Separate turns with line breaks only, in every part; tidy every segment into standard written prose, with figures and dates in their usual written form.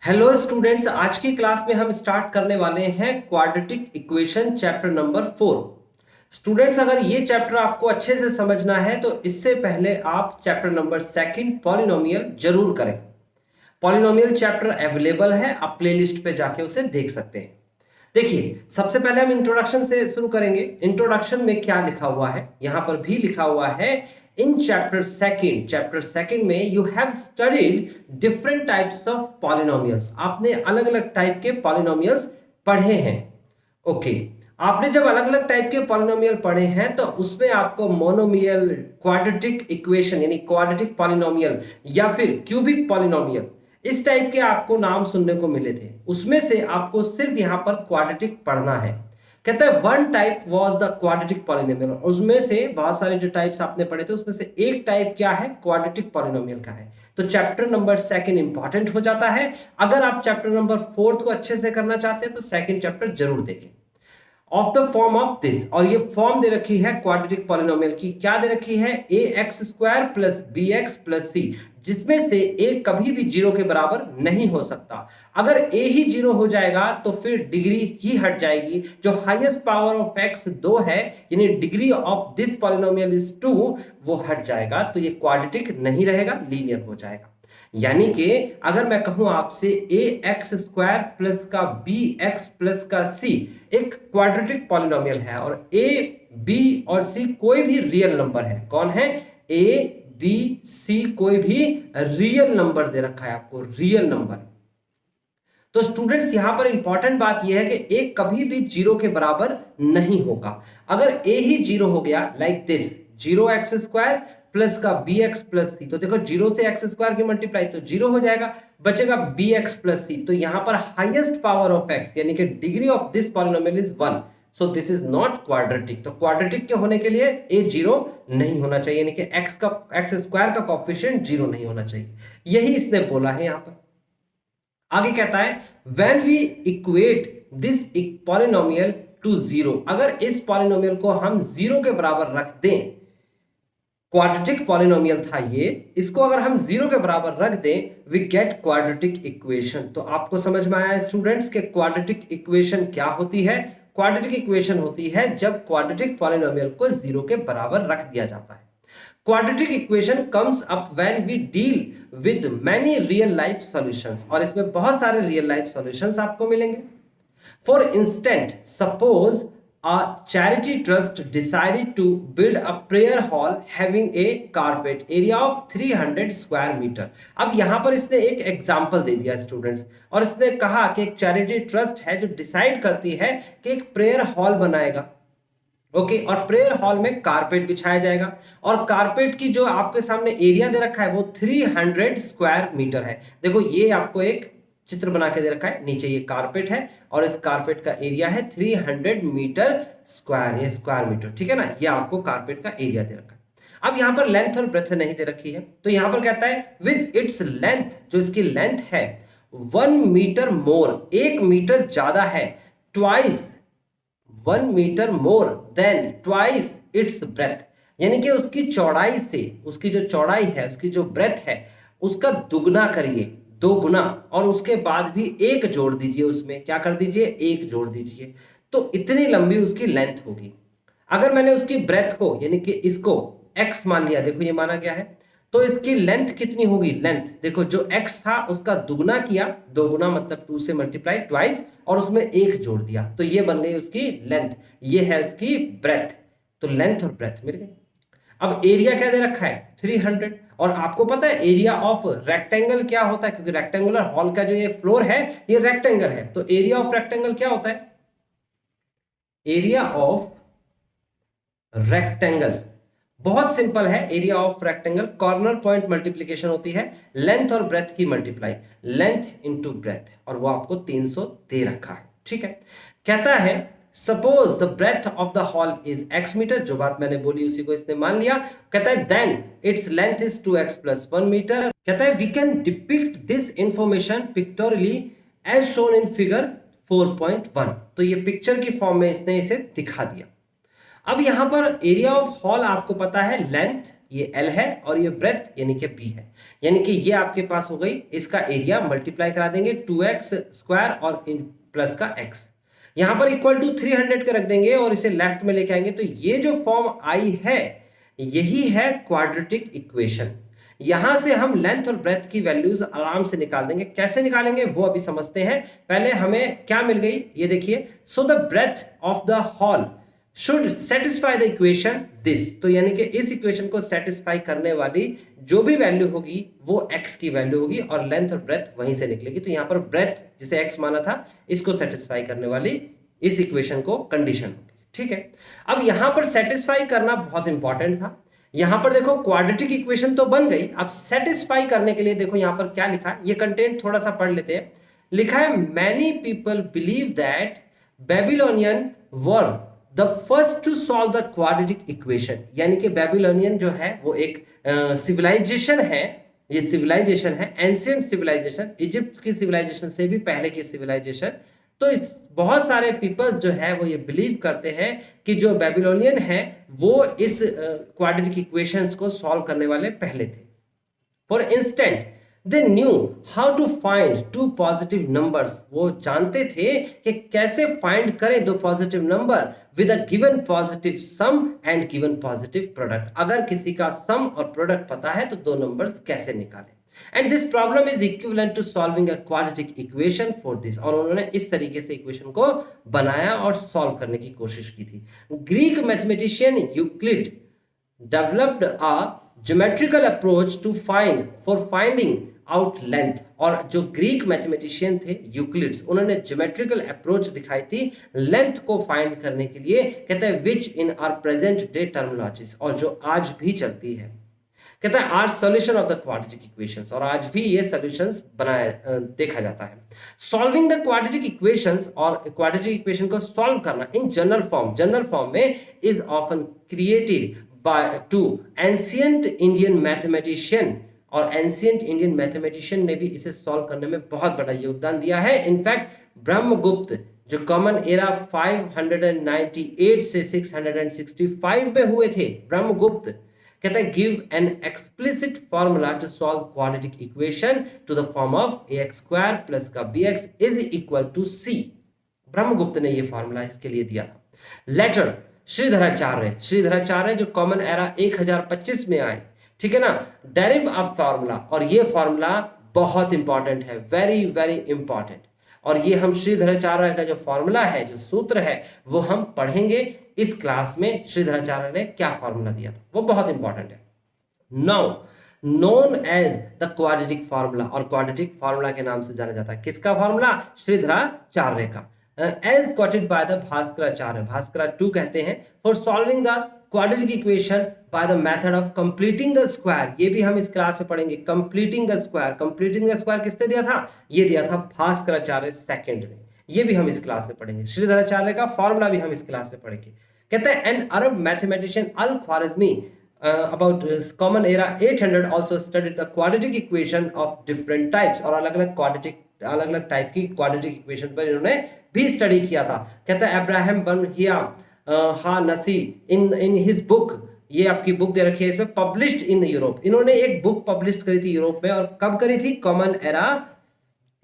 Hello students, आज की class में हम स्टार्ट करने वाले हैं quadratic equation chapter number 4। Students, अगर ये चैप्टर आपको अच्छे से समझना है तो इससे पहले आप चैप्टर नंबर 2 पॉलिनोमियल जरूर करें। पॉलिनोमियल चैप्टर अवेलेबल है, आप प्लेलिस्ट पे जाके उसे देख सकते हैं। देखिए, सबसे पहले हम इंट्रोडक्शन से शुरू करेंगे। इंट्रोडक्शन में क्या लिखा हुआ है, यहां पर भी लिखा हुआ है इन चैप्टर सेकंड में you have studied different types of polynomials. आपने अलग अलग टाइप के पॉलिनोमियल्स पढ़े हैं। ओके, आपने जब अलग अलग टाइप के पॉलिनोमियल पढ़े हैं तो उसमें आपको मोनोमियल, क्वाड्रेटिक इक्वेशन यानी क्वाड्रेटिक पॉलिनोमियल या फिर क्यूबिक पॉलिनोमियल, इस टाइप के आपको नाम सुनने को मिले थे। उसमें से आपको सिर्फ यहां पर क्वाड्रेटिक पढ़ना है। कहता है one type was the quadratic polynomial. उसमें से बहुत सारे जो टाइप्स आपने पढ़े थे उसमें से एक टाइप क्या है, क्वाड्रेटिक पॉलिनोमियल का है। तो चैप्टर नंबर 2 इंपॉर्टेंट हो जाता है। अगर आप चैप्टर नंबर 4 को अच्छे से करना चाहते हैं तो सेकंड चैप्टर जरूर देखें। Of the form of this, और ये फॉर्म दे रखी है क्वाड्रेटिक पॉलिनोमियल की। क्या दे रखी है, ax² प्लस bx+c, जिसमें से a कभी भी 0 के बराबर नहीं हो सकता। अगर a ही 0 हो जाएगा तो फिर डिग्री ही हट जाएगी। जो हाईएस्ट पावर ऑफ x 2 है, यानी degree of this polynomial is 2, वो हट जाएगा। तो ये क्वाड्रेटिक नहीं रहेगा, लीनियर हो जाएगा। यानी कि अगर मैं कहूं आपसे ax² प्लस का bx प्लस का c एक क्वाड्रेटिक पॉलिनोमियल है और a, b और c कोई भी रियल नंबर है। कौन है, a, b, c कोई भी रियल नंबर दे रखा है आपको, रियल नंबर। तो स्टूडेंट्स, यहां पर इंपॉर्टेंट बात यह है कि a कभी भी 0 के बराबर नहीं होगा। अगर a ही 0 हो गया, लाइक दिस 0x² प्लस का bx प्लस सी, तो देखो 0 से x² की मल्टीप्लाई तो 0 हो जाएगा, बचेगा bx प्लस सी। तो यहां पर हाईएस्ट पावर ऑफ x यानी कि degree of this polynomial is 1, so this is not quadratic. तो क्वाड्रेटिक के होने के लिए a 0 नहीं होना चाहिए, यानी कि x² का कोएफिशिएंट 0 नहीं होना चाहिए। यही इसने बोला है यहां पर। आगे कहता है when we equate this polynomial to 0, अगर इस पॉलिनोमियल को हम 0 के बराबर रख दें, क्वाड्रेटिक पॉलिनोमियल था ये, इसको अगर हम 0 के बराबर रख दें, वी गेट क्वाड्रेटिक इक्वेशन। तो आपको समझ में आया स्टूडेंट्स कि क्वाड्रेटिक इक्वेशन क्या होती है। क्वाड्रेटिक इक्वेशन होती है जब क्वाड्रेटिक पॉलिनोमियल को 0 के बराबर रख दिया जाता है। Quadratic equation comes up when we deal with many real life solutions, और इसमें बहुत सारे रियल लाइफ सॉल्यूशंस आपको मिलेंगे। For instant, suppose a charity trust decided to build a prayer hall having a carpet area of 300 square meter। अब यहां पर इसने एक एग्जांपल दे दिया स्टूडेंट्स, और इसने कहा कि एक चैरिटी ट्रस्ट है जो डिसाइड करती है कि एक प्रेयर हॉल बनाएगा। ओके, और प्रेयर हॉल में कारपेट बिछाया जाएगा, और कारपेट की जो आपके सामने एरिया दे रखा है वो 300 स्क्वायर मीटर है। देखो, ये आपको एक चित्र बना के दे रखा है, नीचे ये कारपेट है और इस कारपेट का एरिया है 300 मीटर स्क्वायर, ये स्क्वायर मीटर, ठीक है ना। ये आपको कारपेट का एरिया दे रखा है। अब यहां पर लेंथ और ब्रेथ नहीं दे रखी है, तो यहां पर कहता है विद इट्स लेंथ, जो इसकी लेंथ है 1 मीटर मोर, 1 मीटर ज्यादा है, twice 1 metre more than twice its breadth, यानी कि उसकी चौड़ाई से, उसकी जो चौड़ाई है, उसकी जो ब्रेथ है, उसका दुगना करिए, 2 गुना, और उसके बाद भी 1 जोड़ दीजिए। उसमें क्या कर दीजिए, 1 जोड़ दीजिए, तो इतनी लंबी उसकी लेंथ होगी। अगर मैंने उसकी ब्रेथ को यानी कि इसको x मान लिया, देखो ये माना गया है, तो इसकी लेंथ कितनी होगी, लेंथ देखो जो x था उसका दुगना किया, 2 गुना मतलब 2 से मल्टीप्लाई ट्वाइस, और उसमें 1 जोड़ दिया, तो ये बन गई उसकी लेंथ, ये है उसकी ब्रेथ। तो लेंथ और ब्रेथ मिल गई। अब एरिया क्या दे रखा है, 300, और आपको पता है एरिया ऑफ रेक्टेंगल क्या होता है, क्योंकि रेक्टेंगुलर हॉल का जो ये फ्लोर है ये रेक्टेंगल है, तो एरिया ऑफ रेक्टेंगल क्या होता है, एरिया ऑफ रेक्टेंगल बहुत सिंपल है। Area of rectangle corner point multiplication होती है लेंथ और ब्रेथ की मल्टीप्लाई, लेंथ इनटू ब्रेथ, और वो आपको 300 दे रखा है, ठीक है। कहता है suppose the breadth of the hall is x metre, जो बात मैंने बोली उसी को इसने मान लिया। कहता है then its length is 2x + 1 metre. कहता है we can depict this information pictorially as shown in figure 4.1। तो ये पिक्चर की फॉर्म में इसने इसे दिखा दिया। अब यहां पर एरिया ऑफ हॉल आपको पता है लेंथ ये L है और ये ब्रेथ यानी कि B है, यानी कि ये आपके पास हो गई, इसका एरिया मल्टीप्लाई करा देंगे 2x स्क्वायर और इन प्लस का x, यहां पर इक्वल टू 300 के रख देंगे और इसे लेफ्ट में लेके आएंगे, तो ये जो फॉर्म आई है यही है क्वाड्रेटिक इक्वेशन। यहां से हम लेंथ और ब्रेथ की वैल्यूज आराम से निकाल देंगे, कैसे निकालेंगे वो अभी समझते हैं। पहले हमें क्या मिल गई ये देखिए, so the breadth of the hall should satisfy the equation this, तो यानी कि इस इक्वेशन को सेटिस्फाई करने वाली जो भी वैल्यू होगी वो x की वैल्यू होगी और लेंथ और ब्रेथ वहीं से निकलेगी, तो यहां पर ब्रेथ जिसे x माना था इसको सेटिस्फाई करने वाली इस इक्वेशन को कंडीशन होगी, ठीक है। अब यहां पर सेटिस्फाई करना बहुत इंपॉर्टेंट था, यहां पर देखो क्वाड्रेटिक इक्वेशन तो बन गई, अब सेटिस्फाई करने के लिए देखो यहां पर क्या लिखा है, ये कंटेंट थोड़ा सा पढ़ लेते हैं। लिखा है many people believe that Babylonian were the first to solve the quadratic equation, यानी कि बेबीलोनियन जो है वो एक सिविलाइजेशन है, ये सिविलाइजेशन है एंशिएंट सिविलाइजेशन, इजिप्ट की सिविलाइजेशन से भी पहले की सिविलाइजेशन। तो बहुत सारे पीपल्स जो है वो ये बिलीव करते हैं कि जो बेबीलोनियन है वो इस क्वाड्रेटिक इक्वेशंस को सॉल्व करने वाले पहले थे। For instant they knew how to find two positive numbers, वो जानते थे कि कैसे फाइंड करें दो positive number with a given positive sum and given positive product, अगर किसी का सम और प्रोडक्ट पता है तो दो नंबर्स कैसे निकालें। And this problem is equivalent to solving a quadratic equation for this, और उन्होंने इस तरीके से इक्वेशन को बनाया और सॉल्व करने की कोशिश की थी। Greek mathematician Euclid developed a geometrical approach to finding out length, और जो ग्रीक मैथमेटिशियन थे यूक्लिड्स, उन्होंने ज्योमेट्रिकल अप्रोच दिखाई थी लेंथ को फाइंड करने के लिए, कहते हैं which in our present day terminologies, और जो आज भी चलती है, कहता है are solution of the quadratic equations, और आज भी ये सॉल्यूशंस बनाया देखा जाता है। सॉल्विंग द क्वाड्रेटिक इक्वेशंस, और क्वाड्रेटिक इक्वेशन को सॉल्व करना इन जनरल फॉर्म में is often created by two ancient Indian mathematician, और एंशिएंट इंडियन मैथमेटिशियन ने भी इसे सॉल्व करने में बहुत बड़ा योगदान दिया है। इनफैक्ट ब्रह्मगुप्त जो कॉमन एरा 598 से 665 में हुए थे, ब्रह्मगुप्त कहता है give an explicit formula to solve quadratic equation to the form of ax square plus का bx is equal to c, Brahmagupta ने ये फॉर्मूला इसके लिए दिया था। लेटर श्रीधराचार्य जो कॉमन एरा 1025 में आए, ठीक है ना, डेरिव अ फॉर्मूला, और ये फॉर्मूला बहुत इंपॉर्टेंट है, वेरी वेरी इंपॉर्टेंट, और ये हम श्रीधराचार्य का जो फॉर्मूला है, जो सूत्र है, वो हम पढ़ेंगे इस क्लास में। श्रीधराचार्य ने क्या फॉर्मूला दिया था वो बहुत इंपॉर्टेंट है। Now known as the quadratic formula, और क्वाड्रेटिक फॉर्मूला के नाम से जाना जाता है किसका फॉर्मूला, श्रीधराचार्य का, as quoted by the Bhaskaracharya, Bhaskaracharya कहते हैं, for solving the quadratic equation by the method of completing the square, ये भी हम इस क्लास में पढ़ेंगे। कंप्लीटिंग द स्क्वायर किसने दिया था, ये दिया था भास्कराचार्य सेकंड ने, ये भी हम इस क्लास में पढ़ेंगे। श्रीधराचार्य का फॉर्मूला भी हम इस क्लास में पढ़ेंगे। कहते हैं an Arab mathematician al Khwarizmi about common era 800 also studied the quadratic equation of different types, और अलग अलग टाइप की क्वाड्रेटिक इक्वेशन पर इन्होंने भी स्टडी किया था। कहता है अब्राहम बन हिया हा नसी इन हिज बुक, ये आपकी बुक दे रखी है इसमें, पब्लिश्ड इन यूरोप, इन्होंने एक बुक पब्लिश करी थी यूरोप में, और कब करी थी, कॉमन एरा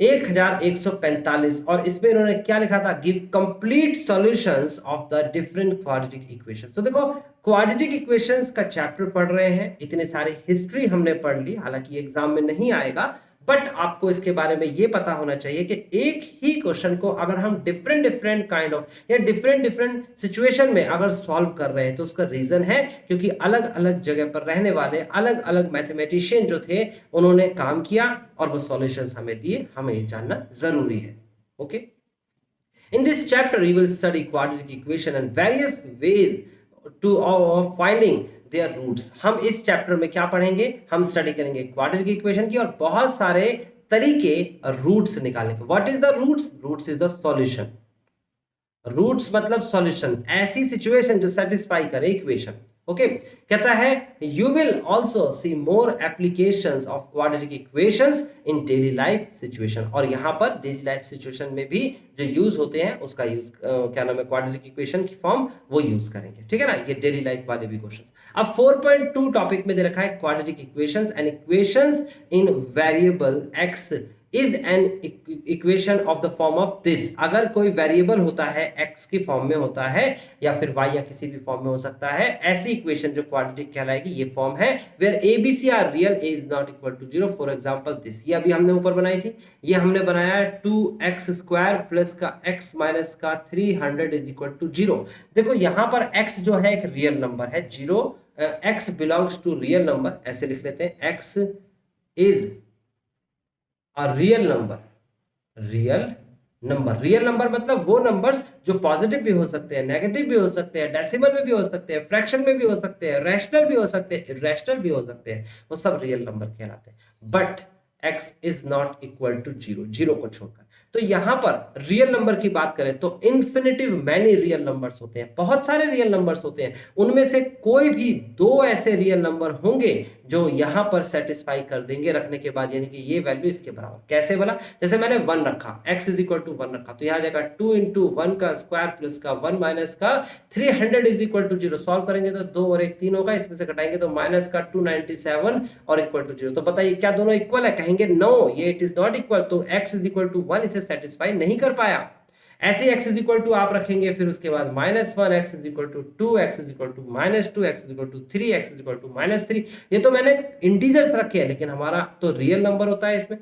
1145, और इसमें इन्होंने क्या लिखा था, give complete solutions of the different quadratic equations. तो देखो क्वाड्रेटिक इक्वेशंस का चैप्टर पढ़ रहे हैं, इतने सारे हिस्ट्री हमने पढ़ ली, हालांकि एग्जाम में नहीं आएगा, बट आपको इसके बारे में ये पता होना चाहिए कि एक ही क्वेश्चन को अगर हम डिफरेंट काइंड ऑफ या डिफरेंट सिचुएशन में अगर सॉल्व कर रहे हैं तो उसका रीजन है क्योंकि अलग अलग जगह पर रहने वाले अलग अलग मैथमेटिशियन जो थे उन्होंने काम किया और वो सॉल्यूशंस हमें दिए, हमें ये जानना जरूरी है। Okay, in this chapter we will study quadratic equation and various ways to of finding their roots. हम इस चैप्टर में क्या पढ़ेंगे, हम स्टडी करेंगे क्वाड्रेटिक इक्वेशन की और बहुत सारे तरीके रूट्स निकालेंगे। What is the roots, roots is the solution, roots मतलब सॉल्यूशन, ऐसी सिचुएशन जो सेटिस्फाई करे इक्वेशन। ओके कहता है you will also see more applications of quadratic equations in daily life situation. और यहाँ पर डेली लाइफ सिचुएशन में भी जो यूज होते हैं उसका यूज क्या नाम है, क्वाड्रेटिक इक्वेशन की फॉर्म वो यूज करेंगे, ठीक है ना। ये डेली लाइफ वाले भी क्वेश्चंस। अब 4.2 टॉपिक में दे रखा है quadratic equations and equations in variable x is an equation of the form of this. अगर कोई वेरिएबल होता है एक्स की फॉर्म में होता है या फिर वाई या किसी भी फॉर्म में हो सकता है, ऐसी इक्वेशन जो क्वाड्रेटिक कहलाएगी ये फॉर्म है where A B C are real, A is not equal to 0, for example this. ये अभी हमने ऊपर बनाई थी, ये हमने बनाया 2x² प्लस का x माइनस का 300 इज इक्वल टू 0। देखो यहां पर x जो है एक रियल नंबर है, 0 x belongs to real number, ऐसे लिख लेते हैं x is real number. Real number मतलब वो नंबर्स जो पॉजिटिव भी हो सकते हैं, नेगेटिव भी हो सकते हैं, डेसिमल में भी हो सकते हैं, फ्रैक्शन में भी हो सकते हैं, रैशनल भी हो सकते हैं, इरेशनल भी हो सकते हैं, वो सब रियल नंबर कहलाते हैं। But x is not equal to 0, 0 को छोड़कर। तो यहां पर रियल नंबर की बात करें तो इन्फिनिटिव मैनी रियल नंबर्स होते हैं, बहुत सारे रियल नंबर्स होते हैं, उनमें से कोई भी दो ऐसे रियल नंबर होंगे जो यहां पर सेटिस्फाई कर देंगे रखने के बाद, यानी कि ये वैल्यू इसके बराबर। कैसे बोला, जैसे मैंने 1 रखा, x इज इक्वल टू 1 रखा, तो यहां जाएगा 2 इंटू 1 का स्क्वायर प्लस का 1 माइनस का 300 इज इक्वल टू 0। सॉल्व करेंगे तो 2 और 1 3 होगा, इसमें से घटाएंगे तो माइनस का 297 और इक्वल टू 0। तो बताइए क्या दोनों इक्वल है, कहेंगे नो, ये इट इज नॉट इक्वल, तो x इज इक्वल टू 1 इसे सेटिस्फाई नहीं कर पाया। ऐसे x इज इक्वल टू आप रखेंगे, फिर उसके बाद -1, x is equal to 2, x is equal to -2, x is equal to 3, x is equal to -3। ये तो मैंने इंटीजर्स रखे हैं, लेकिन हमारा तो रियल नंबर होता है इसमें।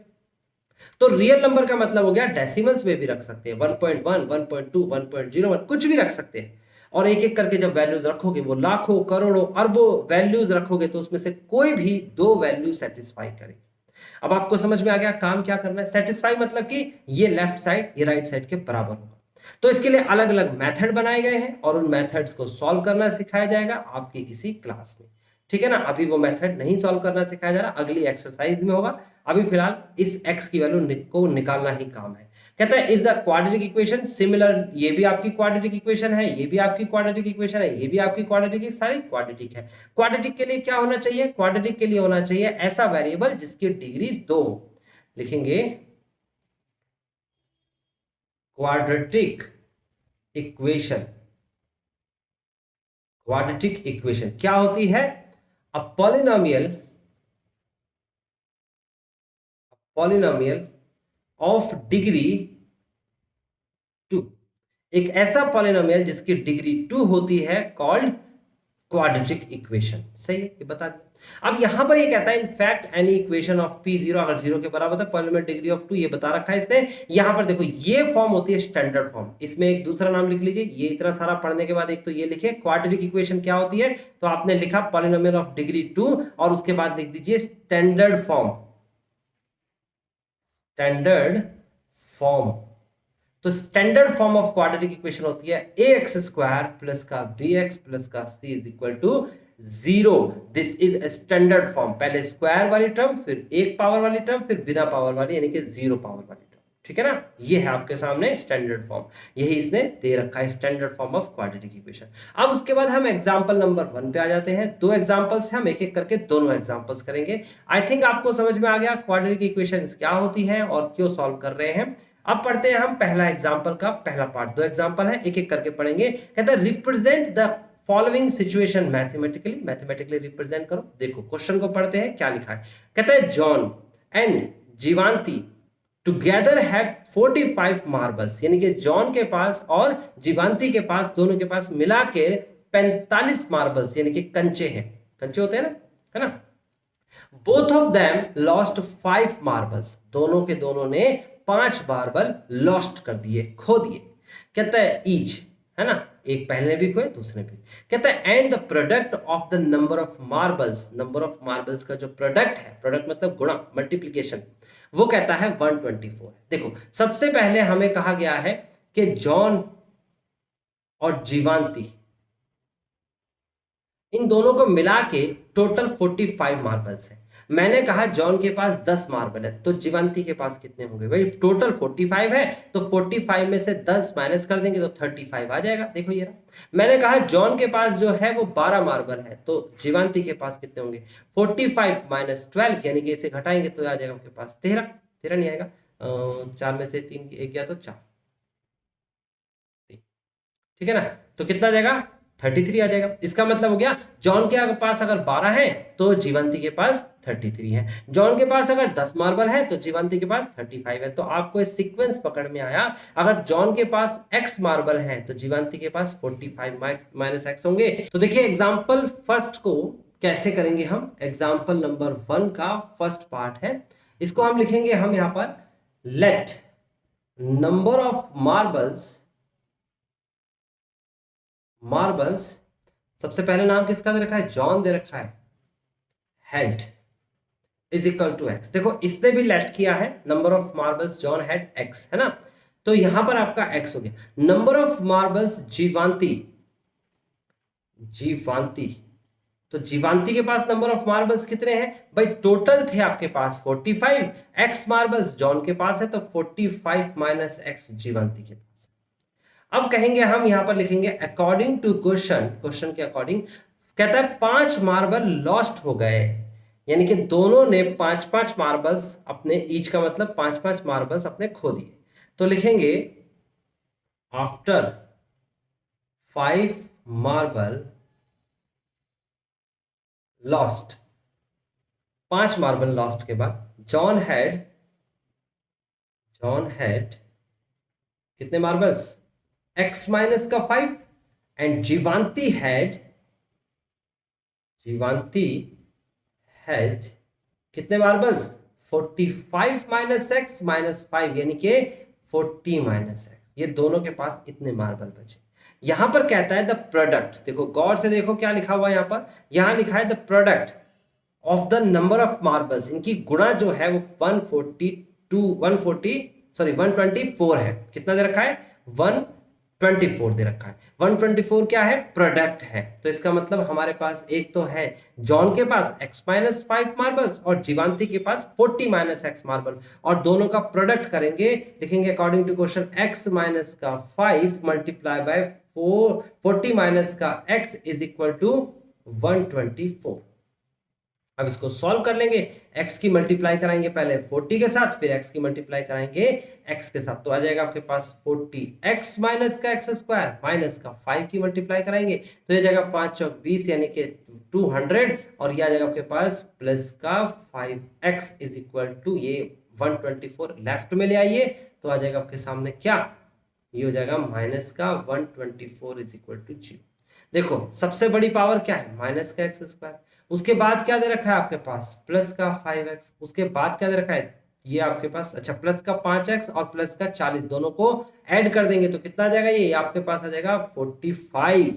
तो रियल नंबर का मतलब हो गया डेसिमल्स में भी रख सकते हैं, 1.1, 1.2, 1.01 कुछ भी रख सकते हैं। और एक एक करके जब वैल्यूज रखोगे, वो लाखों करोड़ों अरबों वैल्यूज रखोगे, तो उसमें से कोई भी दो वैल्यू सेटिस्फाई करेगी। अब आपको समझ में आ गया काम क्या करना है। सेटिस्फाई मतलब कि ये लेफ्ट साइड ये राइट साइड के बराबर होगा। तो इसके लिए अलग अलग मेथड बनाए गए हैं और उन मेथड्स को सॉल्व करना सिखाया जाएगा आपकी इसी क्लास में, ठीक है ना। अभी वो मेथड नहीं सॉल्व करना सिखाया जा रहा, अगली एक्सरसाइज में होगा। अभी फिलहाल इस x की वैल्यू को निकालना ही काम है। कहता है is the quadratic equation similar, ये भी आपकी क्वाड्रेटिक इक्वेशन है, ये भी आपकी क्वाड्रेटिक इक्वेशन है, ये भी आपकी क्वाड्रेटिक, सारी क्वाड्रेटिक है। क्वाड्रेटिक के लिए क्या होना चाहिए, क्वाड्रेटिक के लिए होना चाहिए ऐसा वेरिएबल जिसकी डिग्री 2 हो। लिखेंगे क्वाड्रेटिक इक्वेशन। क्वाड्रेटिक इक्वेशन क्या होती है, अ पॉलिनोमियल ऑफ डिग्री 2, एक ऐसा पॉलिनोमियल जिसकी डिग्री 2 होती है, कॉल्ड क्वाड्रेटिक इक्वेशन। सही है, ये बता दिया। अब यहां पर ये कहता है in fact any equation of p0 अगर 0 के बराबर है, पॉलिनोमियल डिग्री ऑफ 2, ये बता रखा है इसने। यहां पर देखो ये फॉर्म होती है स्टैंडर्ड फॉर्म, इसमें एक दूसरा नाम लिख लीजिए। ये इतना सारा पढ़ने के बाद एक तो ये लिखे क्वाड्रेटिक इक्वेशन क्या होती है, तो आपने लिखा पॉलिनोमियल ऑफ डिग्री 2 और उसके बाद लिख दीजिए स्टैंडर्ड फॉर्म। स्टैंडर्ड फॉर्म, तो standard form of quadratic equation होती है ax² प्लस का bx प्लस का c is equal to 0। This is standard form, पहले स्क्वायर वाली टर्म, फिर एक पावर वाली टर्म, फिर बिना पावर वाली यानी कि 0 पावर वाली टर्म, ठीक है ना। ये है आपके सामने स्टैंडर्ड फॉर्म, यही इसने दे रखा है, standard form of quadratic equation. अब उसके बाद हम एग्जांपल नंबर 1 पे आ जाते हैं। दो एग्जांपल्स हैं, हम एक एक करके दोनों एग्जांपल्स करेंगे। आई थिंक आपको समझ में आ गया क्वाड्रेटिक इक्वेशंस क्या होती है और क्यों सॉल्व कर रहे हैं। अब पढ़ते हैं हम पहला एग्जांपल का पहला पार्ट। दो एग्जांपल है, एक एक करके पढ़ेंगे। कहता है represent the following situation mathematically, mathematically represent करो। देखो क्वेश्चन को पढ़ते हैं क्या लिखा है। कहता है John and Jivanti together have 45 marbles, यानी कि जॉन के पास और जीवांती के पास, दोनों के पास मिला के 45 मार्बल्स यानी कि कंचे हैं, कंचे होते हैं ना, है ना। Both of them lost 5 marbles, दोनों के दोनों ने 5 मार्बल लॉस्ट कर दिए, खो दिए। कहता है ईच, है ना, एक पहले भी खोए दूसरे भी। कहता है and the product of the number of marbles, number of marbles का जो प्रोडक्ट है, प्रोडक्ट मतलब गुणा, मल्टीप्लीकेशन, वो कहता है 124। देखो सबसे पहले हमें कहा गया है कि जॉन और जीवांती इन दोनों को मिला के टोटल 45 मार्बल्स है। मैंने कहा जॉन के पास 10 मार्बल है, तो जीवंती के पास कितने होंगे भाई? टोटल 45 है, तो 45 में से 10 माइनस कर देंगे तो 35 आ जाएगा। देखो ये रहा। मैंने कहा जॉन के पास जो है वो 12 मार्बल है, तो जीवंती के पास कितने होंगे? 45 माइनस 12, यानी कि इसे घटाएंगे तो आ जाएगा आपके पास 13। 13 नहीं आएगा, 4 में से 3 एक गया तो 4, ठीक है ना? तो कितना आ जाएगा? 33 आ जाएगा। इसका मतलब हो गया जॉन के पास अगर 12 है तो जीवंती के पास 33 है। जॉन के पास अगर 10 मार्बल है तो जीवंती के पास 35 है। तो आपको इस सीक्वेंस पकड़ में आया, अगर जॉन के पास x मार्बल है तो जीवंती के पास 45 माइनस x होंगे। तो देखिए एग्जाम्पल फर्स्ट को कैसे करेंगे हम। एग्जाम्पल नंबर 1 का फर्स्ट पार्ट है, इसको हम लिखेंगे हम यहां पर लेट नंबर ऑफ मार्बल्स। सबसे पहले नाम किसका दे रखा है? जॉन दे रखा है। Head is equal to x. देखो इसने भी लेट किया है, number of marbles John had x, है ना? तो यहां पर आपका एक्स हो गया। नंबर ऑफ मार्बल्स जीवांती, तो जीवांती के पास नंबर ऑफ मार्बल्स कितने हैं भाई? टोटल थे आपके पास 45, एक्स मार्बल्स जॉन के पास है तो 45 माइनस एक्स जीवांती के पास। अब कहेंगे हम यहां पर लिखेंगे अकॉर्डिंग टू क्वेश्चन के अकॉर्डिंग कहता है 5 मार्बल लॉस्ट हो गए, यानी कि दोनों ने 5-5 मार्बल्स अपने, ईच का मतलब 5-5 मार्बल्स अपने खो दिए। तो लिखेंगे after 5 marble lost, 5 marble lost के बाद जॉन हैड कितने मार्बल्स? x माइनस का 5, एंड जीवांती हैड कितने मार्बल्स? 45 माइनस एक्स माइनस 5, यानी कि 40 माइनस एक्स। ये दोनों के पास इतने मार्बल बचे। यहां पर कहता है द प्रोडक्ट, देखो गौर से देखो क्या लिखा हुआ है यहां पर। यहां लिखा है the product of the number of marbles, इनकी गुणा जो है वो 124 है। कितना दे रखा है? 124 दे रखा है। 124 क्या है? प्रोडक्ट है। तो इसका मतलब हमारे पास एक तो है जॉन के पास x माइनस 5 मार्बल्स और जीवांती के पास 40 माइनस एक्स मार्बल, और दोनों का प्रोडक्ट करेंगे, लिखेंगे according to question x minus का 5 मल्टीप्लाई बाय 40 माइनस का x इज इक्वल टू 124। अब इसको सॉल्व कर लेंगे। x की मल्टीप्लाई कराएंगे पहले 40 के साथ, फिर x की मल्टीप्लाई कराएंगे x के साथ, तो आ जाएगा आपके पास 40x माइनस का x स्क्वायर माइनस का 5 की मल्टीप्लाई कराएंगे तो ये जाएगा 5 चौक 20 यानी कि 200, और ये आ जाएगा आपके पास प्लस का 5x इज इक्वल टू ये 124 लेफ्ट में ले आइए तो आ जाएगा आपके सामने क्या? ये हो जाएगा माइनस का 124 इज इक्वल टू 0। देखो सबसे बड़ी पावर क्या है? माइनस का एक्स स्क्वायर। उसके बाद क्या दे रखा है आपके पास? प्लस का 5x। उसके बाद क्या दे रखा है? ये आपके पास अच्छा प्लस का 5x और प्लस का 40, दोनों को ऐड कर देंगे तो कितना आ जाएगा? ये आपके पास आ जाएगा 45।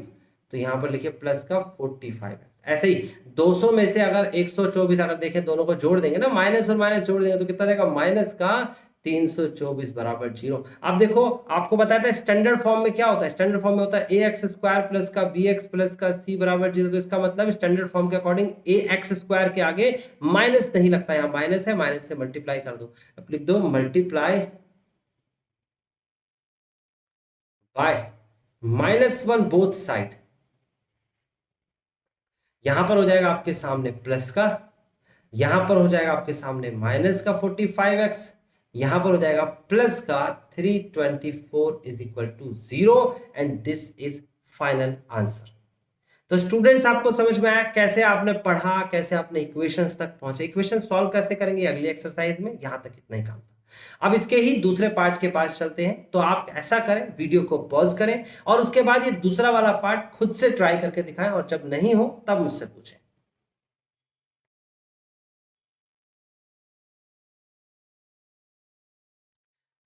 तो यहाँ पर लिखिए प्लस का 45x। ऐसे ही 200 में से अगर 124 अगर देखें, दोनों को जोड़ देंगे ना, माइनस और माइनस जोड़ देंगे तो कितना देगा? माइनस का 324 बराबर 0। अब देखो आपको बताया था स्टैंडर्ड फॉर्म में क्या होता है। स्टैंडर्ड फॉर्म में होता है ए एक्स स्क्वायर प्लस का बी एक्स प्लस का सी बराबर 0। तो इसका मतलब स्टैंडर्ड फॉर्म के अकॉर्डिंग ए एक्स स्क्वायर के आगे माइनस नहीं लगता, यहाँ माइनस है, माइनस से मल्टीप्लाई कर दो। अब लिख दो मल्टीप्लाई बाय -1 बोथ साइड। यहां पर हो जाएगा आपके सामने प्लस का, यहां पर हो जाएगा आपके सामने माइनस का 45x, यहां पर हो जाएगा प्लस का 324 is equal to 0, and this is final answer. तो स्टूडेंट्स आपको समझ में आया कैसे आपने पढ़ा, कैसे आपने इक्वेशंस तक पहुंचे, इक्वेशन सॉल्व कैसे करेंगे अगली एक्सरसाइज में। यहां तक इतना ही काम था। अब इसके ही दूसरे पार्ट के पास चलते हैं। तो आप ऐसा करें, वीडियो को पॉज करें और उसके बाद ये दूसरा वाला पार्ट खुद से ट्राई करके दिखाएं, और जब नहीं हो तब मुझसे पूछें।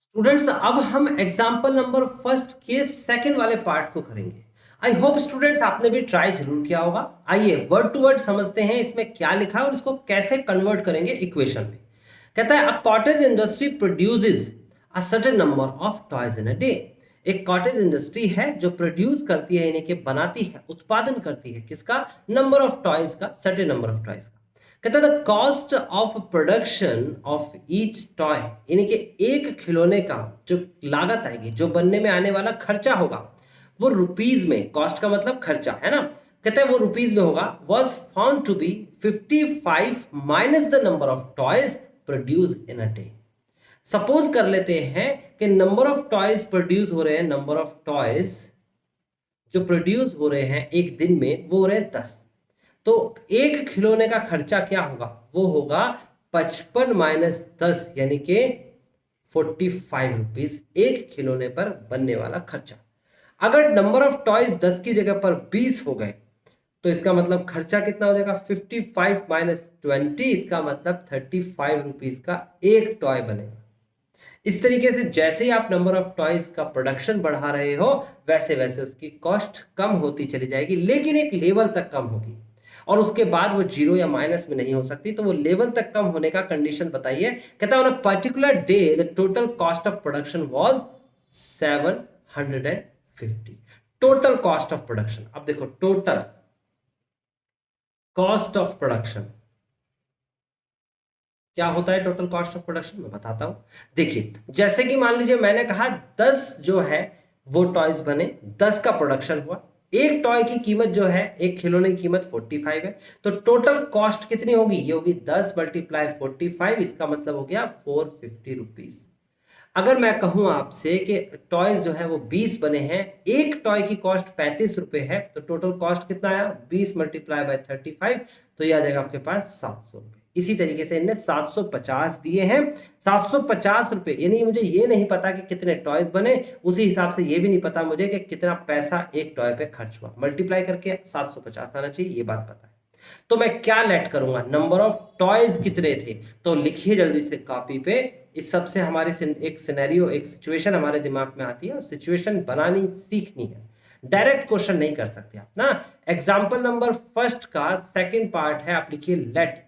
स्टूडेंट्स अब हम एग्जाम्पल नंबर फर्स्ट के सेकंड वाले पार्ट को करेंगे। आई होप स्टूडेंट्स आपने भी ट्राई जरूर किया होगा। आइए वर्ड टू वर्ड समझते हैं इसमें क्या लिखा है और इसको कैसे कन्वर्ट करेंगे इक्वेशन में। कहता है a cottage industry produces a certain number of toys in a day. एक कॉटेज इंडस्ट्री है जो प्रोड्यूस करती है, यानी कि बनाती है, उत्पादन करती है किसका, नंबर ऑफ टॉयज का, सर्टेन नंबर ऑफ टॉयज का। कहता है the cost of production of each toy, यानी कि एक खिलौने का जो लागत आएगी, जो बनने में आने वाला खर्चा होगा, वो रुपीज में, कॉस्ट का मतलब खर्चा है ना, कहता है वो रुपीज में होगा, was found to be 55 minus the number of toys produce in a day. Suppose कर लेते हैं कि नंबर ऑफ टॉयज प्रोड्यूस हो रहे हैं, नंबर ऑफ टॉयज जो प्रोड्यूस हो रहे हैं एक दिन में वो हो रहे हैं 10। तो एक खिलौने का खर्चा क्या होगा, वो होगा 55 माइनस 10 यानी कि 45 रुपीज एक खिलौने पर बनने वाला खर्चा। अगर नंबर ऑफ टॉयज 10 की जगह पर 20 हो गए तो इसका मतलब खर्चा कितना हो जाएगा, 55 माइनस 20, इसका मतलब 35 रुपीज का एक टॉय बनेगा। इस तरीके से जैसे ही आप नंबर ऑफ टॉयज का प्रोडक्शन बढ़ा रहे हो वैसे वैसे उसकी कॉस्ट कम होती चली जाएगी, लेकिन एक लेवल तक कम होगी और उसके बाद वो जीरो या माइनस में नहीं हो सकती। तो वो लेवल तक कम होने का कंडीशन बताइए। कहता है on a particular day the total cost of production was 750। Total cost of production, अब देखो टोटल कॉस्ट ऑफ प्रोडक्शन क्या होता है, टोटल कॉस्ट ऑफ प्रोडक्शन मैं बताता हूं। देखिए जैसे कि मान लीजिए मैंने कहा 10 जो है वो टॉयज बने, 10 का प्रोडक्शन हुआ, एक टॉय की कीमत जो है, एक खिलौने की कीमत 45 है, तो टोटल कॉस्ट कितनी होगी, ये होगी 10 मल्टीप्लाई 45, इसका मतलब हो गया 450 रुपीज। अगर मैं कहूं आपसे कि टॉयज जो है वो 20 बने हैं, एक टॉय की कॉस्ट 35 रुपए है, तो टोटल कॉस्ट कितना आया, 20 मल्टीप्लाई बाय 35, तो ये आ जाएगा आपके पास 700 रुपए। इसी तरीके से इनने 750 दिए हैं, 750 रुपए, यानी मुझे ये नहीं पता कि कितने टॉयज बने, उसी हिसाब से ये भी नहीं पता मुझे कि कितना पैसा एक टॉय पे खर्च हुआ, मल्टीप्लाई करके 750 आना चाहिए, ये बात पता है। तो मैं क्या लेट करूंगा, नंबर ऑफ टॉयज कितने थे, तो लिखिए जल्दी से कॉपी पे। इस सबसे हमारे एक सिनेरियो, एक सिचुएशन हमारे दिमाग में आती है और सिचुएशन बनानी सीखनी है, डायरेक्ट क्वेश्चन नहीं कर सकते आप ना। एग्जांपल नंबर फर्स्ट का सेकंड पार्ट है, आप लिखिए let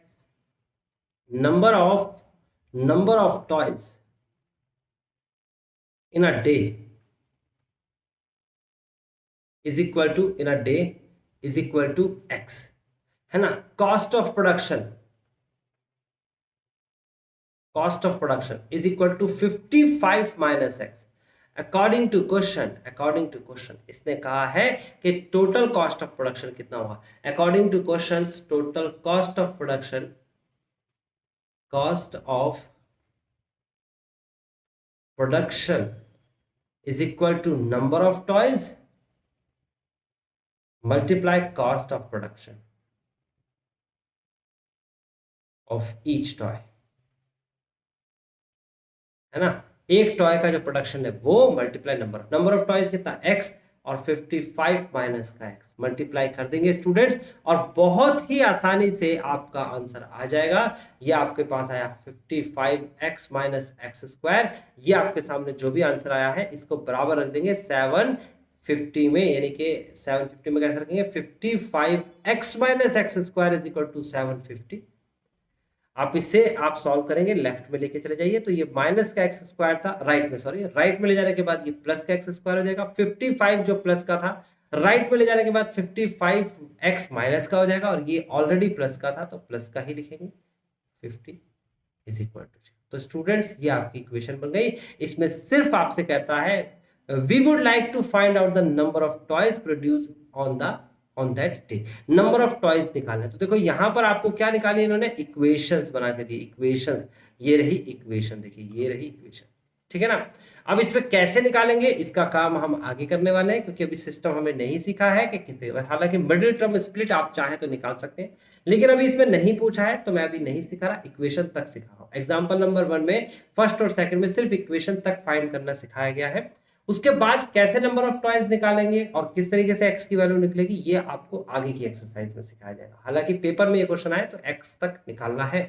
number of toys in a day is equal to, in a day is equal to x, है ना। Cost of production is equal to 55 minus x। According to question इसने कहा है कि टोटल कॉस्ट ऑफ प्रोडक्शन कितना होगा। According to question total cost of production is equal to number of toys multiply cost of production of each toy, है ना। एक toy का जो प्रोडक्शन है वो मल्टीप्लाई नंबर ऑफ टॉयज कितना, x, और 55 माइनस का x मल्टीप्लाई कर देंगे स्टूडेंट्स, और बहुत ही आसानी से आपका आंसर आ जाएगा। ये आपके पास आया 55x माइनस एक्स स्क्वायर। ये आपके सामने जो भी आंसर आया है इसको बराबर रख देंगे 750 में, यानी कि 750 में कैसे रखेंगे, 55x minus x square is equal to 750। आप इससे आप सॉल्व करेंगे, लेफ्ट में लेके चले जाइए, तो ये माइनस का एक्स स्क्वायर था, राइट में ले जाने के बाद ये प्लस का एक्स स्क्वायर हो जाएगा। 55 जो प्लस का था, राइट में ले जाने के बाद 55 एक्स माइनस का हो जाएगा, और ये ऑलरेडी प्लस का था तो प्लस का ही लिखेंगे, 50 इज इक्वल टू। तो स्टूडेंट्स ये आपकी इक्वेशन बन गई। इसमें सिर्फ आपसे कहता है we would like to find out the number of toys produce on that day, number of toys निकालना है। तो देखो यहां पर आपको क्या निकाली इन्होंने, इक्वेशंस बना के दी, इक्वेशंस, ये रही इक्वेशन, देखिए ये रही इक्वेशन, ठीक है ना। अब इसमें कैसे निकालेंगे इसका काम हम आगे करने वाले हैं, क्योंकि अभी सिस्टम हमें नहीं सीखा है कि किस, हालांकि मिडिल टर्म स्प्लिट आप चाहें तो निकाल सकते हैं, लेकिन अभी इसमें नहीं पूछा है तो मैं अभी नहीं सिखा रहा, इक्वेशन तक सिखा रहा हूं। एग्जाम्पल नंबर 1 में फर्स्ट और सेकंड में सिर्फ इक्वेशन तक फाइंड करना सिखाया गया है। उसके बाद कैसे नंबर ऑफ टॉयज निकालेंगे और किस तरीके से एक्स की वैल्यू निकलेगी ये आपको आगे की एक्सरसाइज में सिखाया जाएगा। हालांकि पेपर में ये क्वेश्चन आए तो एक्स तक निकालना है,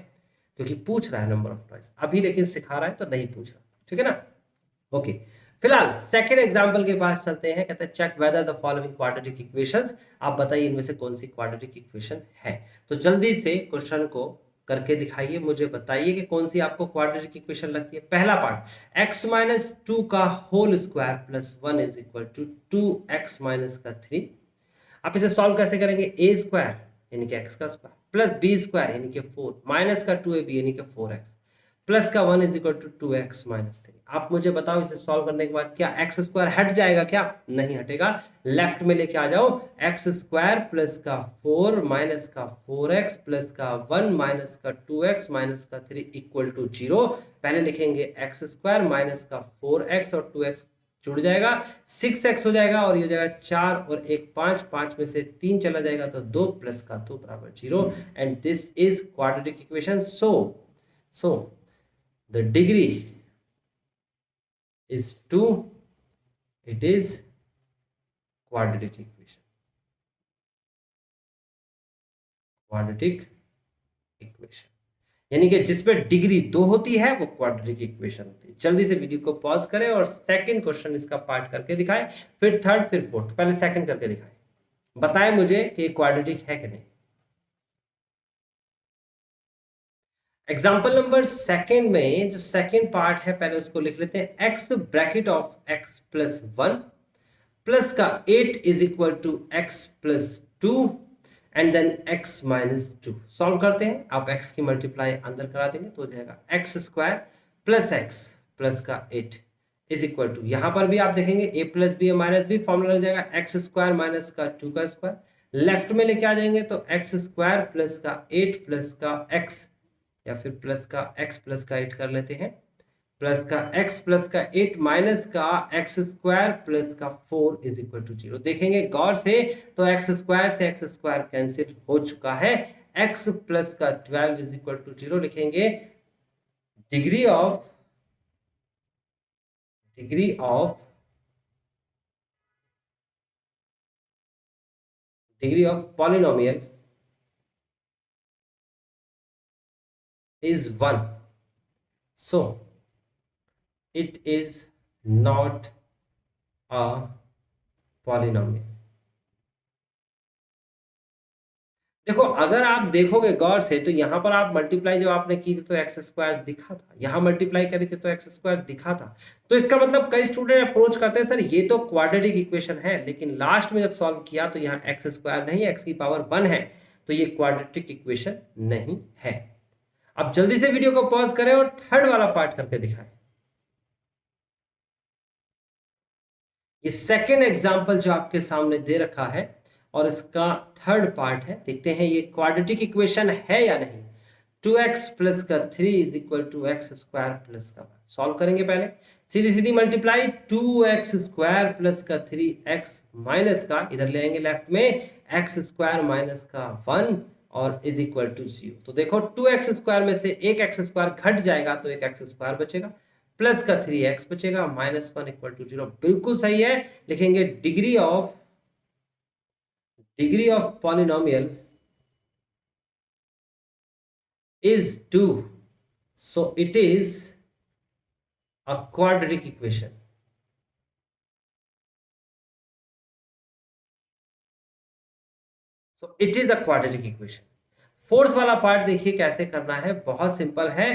क्योंकि पूछ रहा है नंबर ऑफ टॉयज, अभी लेकिन सिखा रहा है तो नहीं पूछ रहा, ठीक है ना। ओके, फिलहाल सेकंड एग्जांपल के पास चलते हैं। कहते हैं check whether the following quadratic equations, आप बताइए इनमें से कौन सी क्वाड्रेटिक इक्वेशन है। तो जल्दी से क्वेश्चन को करके दिखाइए, मुझे बताइए कि कौन सी आपको क्वाड्रेटिक इक्वेशन लगती है। पहला पार्ट x माइनस 2 का whole square plus 1 is equal to 2x minus का 3। आप इसे सॉल्व कैसे करेंगे, a स्क्वायर यानी कि x का स्क्वायर प्लस b स्क्वायर यानी कि 4 माइनस का 2ab यानी कि 4x प्लस का 1 is equal to 2x minus 3। आप मुझे बताओ इसे सॉल्व करने के बाद क्या x स्क्वायर हट जाएगा, क्या नहीं हटेगा, लेफ्ट में लेके आ जाओ। x स्क्वायर प्लस का 4 माइनस का 4x प्लस का 1 माइनस का 2x माइनस का 3 इक्वल टू 0। पहले लिखेंगे x स्क्वायर माइनस का 4x और 2x जुड़ जाएगा 6x हो जाएगा और ये हो जाएगा 4 और 1 5, 5 में से 3 चला जाएगा तो 2 प्लस का 2 बराबर 0 and this is quadratic equation. So the degree is 2, it is quadratic equation, quadratic equation यानी कि जिसपे डिग्री 2 होती है वो क्वाड्रेटिक इक्वेशन होती है। जल्दी से वीडियो को पॉज करें और सेकंड क्वेश्चन इसका पार्ट करके दिखाएं, फिर थर्ड फिर फोर्थ, पहले सेकंड करके दिखाएं, बताएं मुझे कि क्वाड्रेटिक है कि नहीं। एग्जाम्पल नंबर सेकंड में जो सेकंड पार्ट है पहले उसको लिख लेते हैं। x bracket of x plus 1 plus का 8 is equal to x plus 2 and then x minus 2। Solve करते हैं, आप x की मल्टीप्लाई अंदर करा देंगे तो हो जाएगा x square plus x plus का 8 इज इक्वल टू, यहां पर भी आप देखेंगे a plus B minus B, formula लग जाएगा x स्क्वायर माइनस का 2 का स्क्वायर। लेफ्ट में लेके आ जाएंगे तो x स्क्वायर प्लस का 8 प्लस का x या फिर प्लस का x प्लस का 8 कर लेते हैं, प्लस का x प्लस का 8 माइनस का x स्क्वायर प्लस का 4 इज इक्वल टू 0। देखेंगे गौर से तो x स्क्वायर से x स्क्वायर कैंसिल हो चुका है, x प्लस का 12 इज इक्वल टू 0। लिखेंगे degree of polynomial is 1, so it is not a polynomial। देखो अगर आप देखोगे गौर से तो यहां पर आप मल्टीप्लाई जब आपने की थी तो एक्स स्क्वायर दिखा था, यहां मल्टीप्लाई करी थी तो एक्स स्क्वायर दिखा था। तो इसका मतलब कई स्टूडेंट अप्रोच करते हैं सर ये तो क्वाड्रेटिक इक्वेशन है, लेकिन लास्ट में जब सॉल्व किया तो यहाँ एक्स स्क्वायर नहीं, एक्स की पावर 1 है, तो ये क्वाड्रेटिक इक्वेशन नहीं है। अब जल्दी से वीडियो को पॉज करें और थर्ड वाला पार्ट करके दिखाएं। ये सेकेंड एग्जांपल जो आपके सामने दे रखा है और इसका थर्ड पार्ट है, देखते हैं ये क्वाड्रेटिक इक्वेशन है या नहीं। 2x प्लस का 3 is equal to x square plus का 1। सॉल्व करेंगे पहले सीधी सीधी मल्टीप्लाई, 2x स्क्वायर प्लस का 3x माइनस का इधर ले आएंगे लेफ्ट में एक्स स्क्वायर माइनस का 1 और इज इक्वल टू 0। तो देखो 2x स्क्वायर में से एक एक्स स्क्वायर घट जाएगा तो एक एक्स स्क्वायर बचेगा, प्लस का 3x बचेगा, माइनस 1 इक्वल टू 0। बिल्कुल सही है। लिखेंगे degree of polynomial is 2, so it is a quadratic equation। so it is a quadratic equation। Fourth वाला पार्ट देखिए कैसे करना है, बहुत सिंपल है।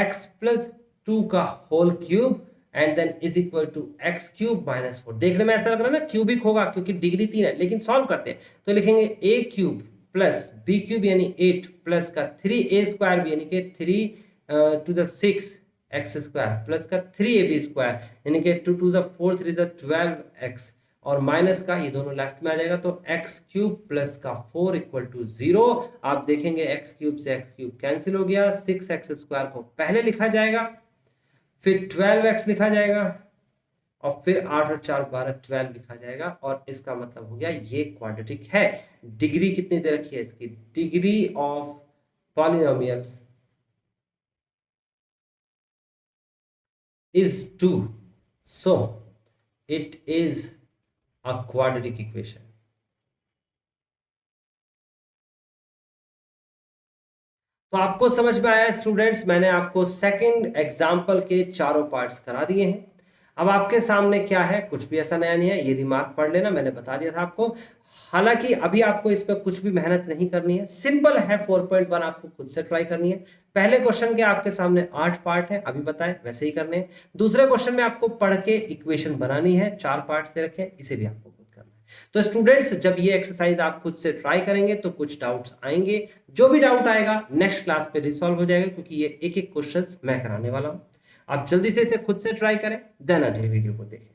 x प्लस 2 का whole cube and then is equal to x cube minus 4। देखने में ऐसा लग रहा है ना क्यूबिक होगा क्योंकि डिग्री 3 है, लेकिन सॉल्व करते हैं तो लिखेंगे a cube plus B cube यानी 8 प्लस का 3a स्क्वायर भी यानी कि 3 to the 6 x square plus का 3ab स्क्वायर यानी कि 2 टू द 4 3 द 12x और माइनस का ये दोनों लेफ्ट में आ जाएगा तो एक्स क्यूब प्लस का 4 इक्वल टू 0। आप देखेंगे एक्स क्यूब से एक्स क्यूब कैंसिल हो गया, 6x स्क्वायर को पहले लिखा जाएगा, फिर 12x लिखा जाएगा और फिर 8 और 4 12 12 लिखा जाएगा और इसका मतलब हो गया ये क्वाड्रेटिक है। डिग्री कितनी दे रखी है इसकी, degree of polynomial is 2, so it is a quadratic equation. तो आपको समझ में आया स्टूडेंट्स, मैंने आपको सेकंड एग्जांपल के चारों पार्ट्स करा दिए हैं। अब आपके सामने क्या है, कुछ भी ऐसा नया नहीं है, ये रिमार्क पढ़ लेना, मैंने बता दिया था आपको हालांकि अभी आपको इस पर कुछ भी मेहनत नहीं करनी है, सिंपल है। 4.1 आपको खुद से ट्राई करनी है। पहले क्वेश्चन के आपके सामने 8 पार्ट है, अभी बताएं वैसे ही करने हैं। दूसरे क्वेश्चन में आपको पढ़ के इक्वेशन बनानी है, 4 पार्ट से रखे, इसे भी आपको खुद करना है। तो स्टूडेंट्स, जब ये एक्सरसाइज आप खुद से ट्राई करेंगे तो कुछ डाउट्स आएंगे, जो भी डाउट आएगा नेक्स्ट क्लास पे रिसॉल्व हो जाएगा, क्योंकि ये एक एक क्वेश्चन मैं कराने वाला हूं। आप जल्दी से इसे खुद से ट्राई करें, देन अगले वीडियो को देखें।